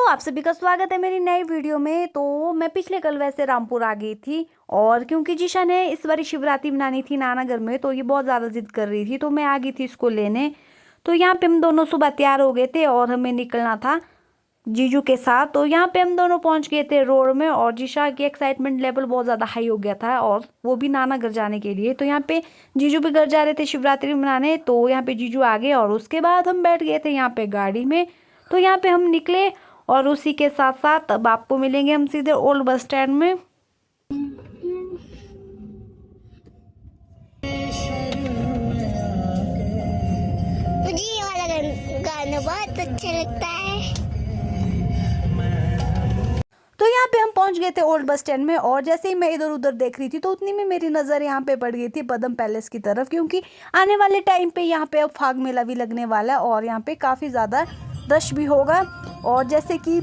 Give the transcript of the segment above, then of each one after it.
आप सभी का स्वागत है मेरी नई वीडियो में। तो मैं पिछले कल वैसे रामपुर आ गई थी और क्योंकि जीशा ने इस बार शिवरात्रि मनानी थी नाना घर में, तो ये बहुत ज़्यादा जिद कर रही थी, तो मैं आ गई थी इसको लेने। तो यहाँ पे हम दोनों सुबह तैयार हो गए थे और हमें निकलना था जीजू के साथ। तो यहाँ पे हम दोनों पहुँच गए थे रोड में और जीशा की एक्साइटमेंट लेवल बहुत ज़्यादा हाई हो गया था और वो भी नाना घर जाने के लिए। तो यहाँ पे जीजू भी घर जा रहे थे शिवरात्रि मनाने, तो यहाँ पे जीजू आ गए और उसके बाद हम बैठ गए थे यहाँ पे गाड़ी में। तो यहाँ पे हम निकले और उसी के साथ साथ अब आपको मिलेंगे हम सीधे ओल्ड बस स्टैंड में। मुझे ये वाला गाना बहुत अच्छा लगता है। तो यहाँ पे हम पहुंच गए थे ओल्ड बस स्टैंड में और जैसे ही मैं इधर उधर देख रही थी तो उतनी में मेरी नज़र यहाँ पे पड़ गई थी पद्म पैलेस की तरफ, क्योंकि आने वाले टाइम पे यहाँ पे अब फाग मेला भी लगने वाला है और यहाँ पे काफ़ी ज़्यादा रश भी होगा। और जैसे कि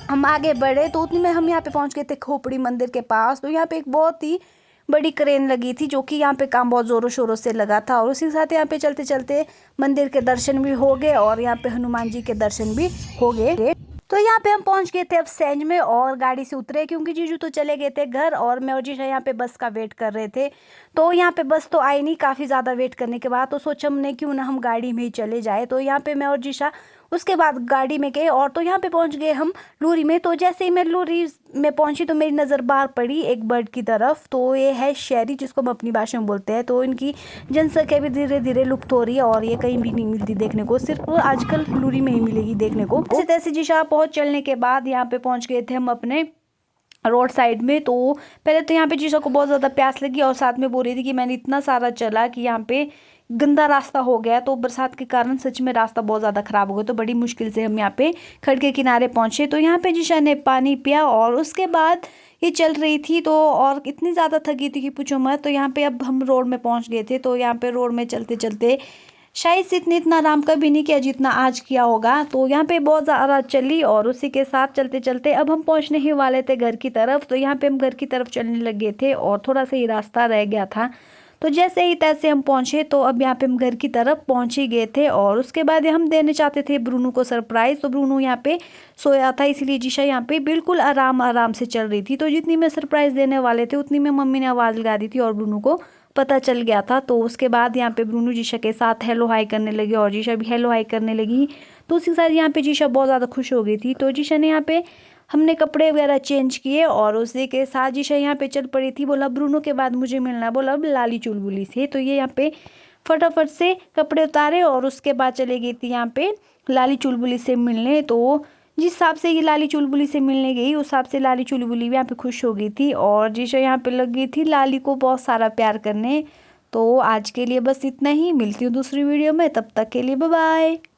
हम आगे बढ़े तो उतनी में हम यहाँ पे पहुँच गए थे खोपड़ी मंदिर के पास। तो यहाँ पे एक बहुत ही बड़ी क्रेन लगी थी जो कि यहाँ पे काम बहुत ज़ोरों शोरों से लगा था और उसी के साथ यहाँ पे चलते चलते मंदिर के दर्शन भी हो गए और यहाँ पे हनुमान जी के दर्शन भी हो गए। तो यहाँ पे हम पहुंच गए थे अब सेंज में और गाड़ी से उतरे क्योंकि जीजू तो चले गए थे घर और मैं और जीशा यहाँ पे बस का वेट कर रहे थे। तो यहाँ पे बस तो आई नहीं, काफ़ी ज़्यादा वेट करने के बाद तो सोचा हमने क्यों ना हम गाड़ी में ही चले जाए। तो यहाँ पे मैं और जीशा उसके बाद गाड़ी में गए और तो यहाँ पे पहुँच गए हम लूरी में। तो जैसे ही मैं लूरी में पहुँची तो मेरी नज़र बाहर पड़ी एक बर्ड की तरफ। तो ये है शहरी, जिसको हम अपनी भाषा में बोलते हैं। तो इनकी जनसंख्या भी धीरे धीरे लुप्त हो रही है और ये कहीं भी नहीं मिलती देखने को, सिर्फ आजकल लूरी में ही मिलेगी देखने को। जैसे तैसे जीशा पहुँच चलने के बाद यहाँ पे पहुँच गए थे हम अपने रोड साइड में। तो पहले तो यहाँ पे जीशा को बहुत ज़्यादा प्यास लगी और साथ में बोल रही थी कि मैंने इतना सारा चला कि यहाँ पे गंदा रास्ता हो गया। तो बरसात के कारण सच में रास्ता बहुत ज़्यादा ख़राब हो गया, तो बड़ी मुश्किल से हम यहाँ पे खड़ के किनारे पहुँचे। तो यहाँ पे जीशा ने पानी पिया और उसके बाद ये चल रही थी तो और इतनी ज़्यादा थकी थी कि पूछो मत। तो यहाँ पे अब हम रोड में पहुँच गए थे। तो यहाँ पे रोड में चलते चलते शायद से इतना आराम कभी नहीं किया जितना आज किया होगा। तो यहाँ पे बहुत ज़्यादा चली और उसी के साथ चलते चलते अब हम पहुँचने ही वाले थे घर की तरफ। तो यहाँ पे हम घर की तरफ चलने लगे थे और थोड़ा सा ही रास्ता रह गया था। तो जैसे ही तैसे हम पहुँचे तो अब यहाँ पे हम घर की तरफ पहुँच ही गए थे और उसके बाद हम देने चाहते थे ब्रूनू को सरप्राइज़। तो ब्रूनू यहाँ पे सोया था, इसीलिए जीशा यहाँ पे बिल्कुल आराम से चल रही थी। तो जितनी में सरप्राइज़ देने वाले थे उतनी में मम्मी ने आवाज़ लगा दी थी और ब्रूनू को पता चल गया था। तो उसके बाद यहाँ पे ब्रूनू जीशा के साथ हेलो हाई करने लगी और जीशा भी हेलो हाई करने लगी। तो उसके साथ यहाँ पे जीशा बहुत ज़्यादा खुश हो गई थी। तो जीशा ने यहाँ पे हमने कपड़े वगैरह चेंज किए और उसी के साथ जीशा यहाँ पे चल पड़ी थी। बोला ब्रूनो के बाद मुझे मिलना, बोला अब लाली चुलबुली से। तो ये यहाँ पे फटाफट से कपड़े उतारे और उसके बाद चले गई थी यहाँ पे लाली चुलबुली से मिलने। तो जिस हिसाब से ये लाली चुलबुली से मिलने गई उस हिसाब से लाली चुलबुली भी यहाँ पे खुश हो गई थी और जीशा यहाँ पे लग गई थी लाली को बहुत सारा प्यार करने। तो आज के लिए बस इतना ही, मिलती हूँ दूसरी वीडियो में, तब तक के लिए बाय बाय।